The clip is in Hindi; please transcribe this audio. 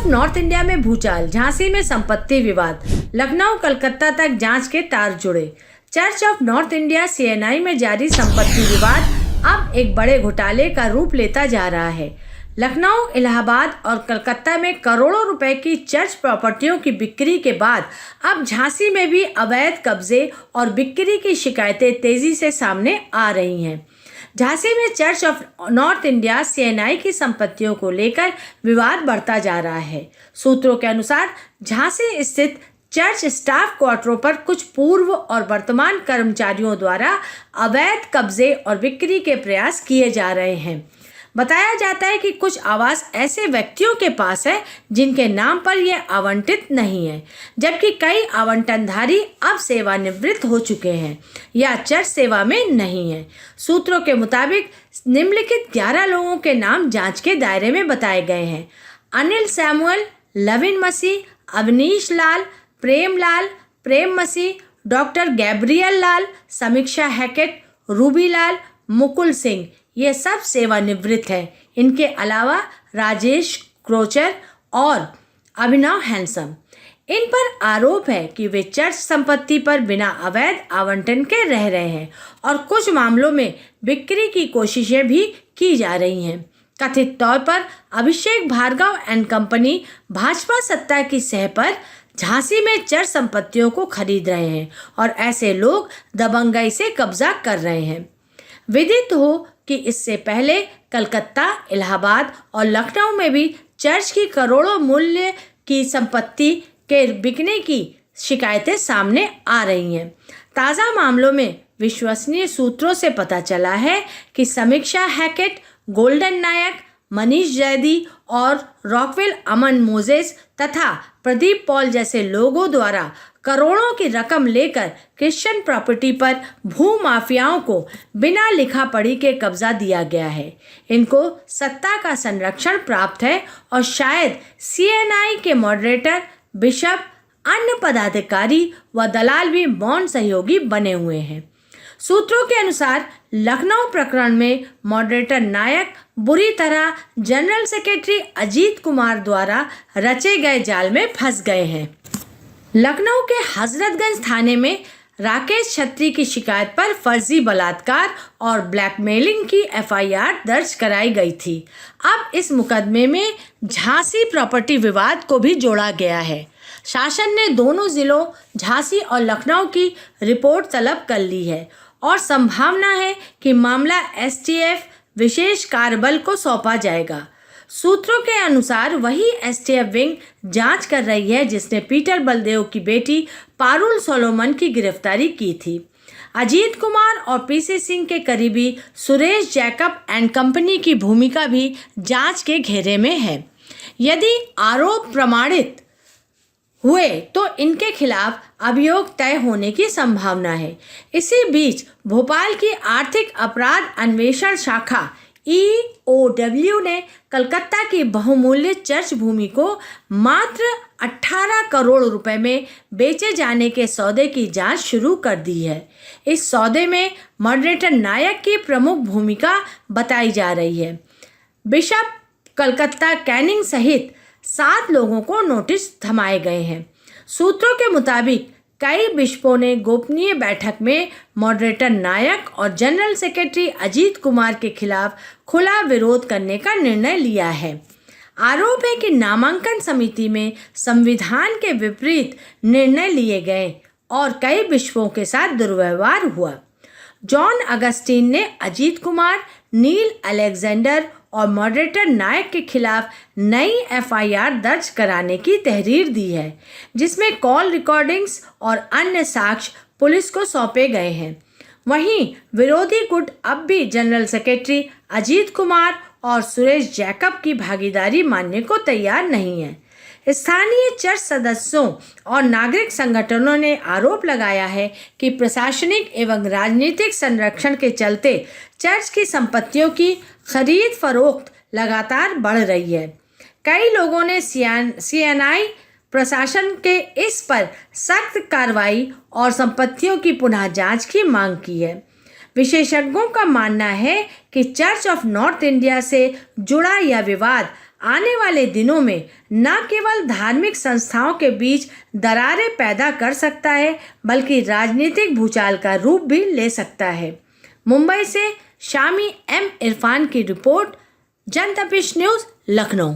नॉर्थ इंडिया में भूचाल, झांसी में संपत्ति विवाद, लखनऊ कलकत्ता तक जांच के तार जुड़े। Church of north India CNI में जारी संपत्ति विवाद अब एक बड़े घोटाले का रूप लेता जा रहा है। लखनऊ, इलाहाबाद और कलकत्ता में करोड़ों रुपए की चर्च प्रॉपर्टियों की बिक्री के बाद अब झांसी में भी अवैध कब्जे और बिक्री की शिकायतें तेजी से सामने आ रही हैं। झांसी में church of north India CNI की संपत्तियों को लेकर विवाद बढ़ता जा रहा है। सूत्रों के अनुसार झांसी स्थित चर्च स्टाफ क्वार्टरों पर कुछ पूर्व और वर्तमान कर्मचारियों द्वारा अवैध कब्जे और बिक्री के प्रयास किए जा रहे हैं। बताया जाता है कि कुछ आवास ऐसे व्यक्तियों के पास है जिनके नाम पर यह आवंटित नहीं है, जबकि कई आवंटनधारी अब सेवानिवृत्त हो चुके हैं या चर्च सेवा में नहीं है। सूत्रों के मुताबिक निम्नलिखित 11 लोगों के नाम जांच के दायरे में बताए गए हैं: अनिल सैमुअल, लविन मसीह, अवनीश लाल, प्रेम लाल, प्रेम मसीह, डॉक्टर गैब्रियल लाल, समीक्षा हैकेट, रूबी लाल, मुकुल सिंह, ये सब सेवानिवृत्त हैं। इनके अलावा राजेश क्रोचर और अभिनव हैंसम। इन पर आरोप है कि वे चर्च संपत्ति पर बिना अवैध आवंटन के रह रहे हैं और कुछ मामलों में बिक्री की कोशिशें भी की जा रही हैं। कथित तौर पर अभिषेक भार्गव एंड कंपनी भाजपा सत्ता की सह पर झांसी में चर्च संपत्तियों को खरीद रहे हैं और ऐसे लोग दबंगई से कब्जा कर रहे हैं। विदित हो कि इससे पहले कलकत्ता, इलाहाबाद और लखनऊ में भी चर्च की करोड़ों मूल्य की संपत्ति के बिकने की शिकायतें सामने आ रही हैं। ताज़ा मामलों में विश्वसनीय सूत्रों से पता चला है कि समीक्षा हैकेट, गोल्डन नायक, मनीष जैदी और रॉकवेल अमन मोजेस तथा प्रदीप पॉल जैसे लोगों द्वारा करोड़ों की रकम लेकर क्रिश्चियन प्रॉपर्टी पर भू माफियाओं को बिना लिखा पढ़ी के कब्जा दिया गया है। इनको सत्ता का संरक्षण प्राप्त है और शायद CNI के मॉडरेटर, बिशप, अन्य पदाधिकारी व दलाल भी मौन सहयोगी बने हुए हैं। सूत्रों के अनुसार लखनऊ प्रकरण में मॉडरेटर नायक बुरी तरह जनरल सेक्रेटरी अजीत कुमार द्वारा रचे गए जाल में फंस गए हैं। लखनऊ के हजरतगंज थाने में राकेश छत्री की शिकायत पर फर्जी बलात्कार और ब्लैकमेलिंग की FIR दर्ज कराई गई थी। अब इस मुकदमे में झांसी प्रॉपर्टी विवाद को भी जोड़ा गया है। शासन ने दोनों जिलों झांसी और लखनऊ की रिपोर्ट तलब कर ली है और संभावना है कि मामला STF विशेष कार्यबल को सौंपा जाएगा। सूत्रों के अनुसार वही STF विंग जांच कर रही है जिसने पीटर बलदेव की बेटी पारुल सोलोमन की गिरफ्तारी की थी। अजीत कुमार और PC सिंह के करीबी सुरेश जैकब एंड कंपनी की भूमिका भी जांच के घेरे में है। यदि आरोप प्रमाणित हुए तो इनके खिलाफ अभियोग तय होने की संभावना है। इसी बीच भोपाल की आर्थिक अपराध अन्वेषण शाखा EOW ने कलकत्ता की बहुमूल्य चर्च भूमि को मात्र 18 करोड़ रुपए में बेचे जाने के सौदे की जांच शुरू कर दी है। इस सौदे में मॉडरेटर नायक की प्रमुख भूमिका बताई जा रही है। बिशप, कलकत्ता कैनिंग सहित 7 लोगों को नोटिस थमाए गए हैं। सूत्रों के मुताबिक कई बिशपों ने गोपनीय बैठक में मॉडरेटर नायक और जनरल सेक्रेटरी अजीत कुमार के खिलाफ खुला विरोध करने का निर्णय लिया है। आरोप है कि नामांकन समिति में संविधान के विपरीत निर्णय लिए गए और कई बिशपों के साथ दुर्व्यवहार हुआ। जॉन अगस्टीन ने अजीत कुमार, नील अलेक्जेंडर और मॉडरेटर नायक के खिलाफ नई FIR दर्ज कराने की तहरीर दी है, जिसमें कॉल रिकॉर्डिंग्स और अन्य साक्ष्य पुलिस को सौंपे गए हैं। वहीं विरोधी गुट अब भी जनरल सेक्रेटरी अजीत कुमार और सुरेश जैकब की भागीदारी मानने को तैयार नहीं है। स्थानीय चर्च सदस्यों और नागरिक संगठनों ने आरोप लगाया है कि प्रशासनिक एवं राजनीतिक संरक्षण के चलते चर्च की संपत्तियों की खरीद फरोख्त लगातार बढ़ रही है। कई लोगों ने CNI प्रशासन के इस पर सख्त कार्रवाई और संपत्तियों की पुनः जांच की मांग की है। विशेषज्ञों का मानना है कि चर्च ऑफ नॉर्थ इंडिया से जुड़ा यह विवाद आने वाले दिनों में न केवल धार्मिक संस्थाओं के बीच दरारें पैदा कर सकता है बल्कि राजनीतिक भूचाल का रूप भी ले सकता है। मुंबई से शामी एम इरफान की रिपोर्ट, जनतपिश न्यूज़, लखनऊ।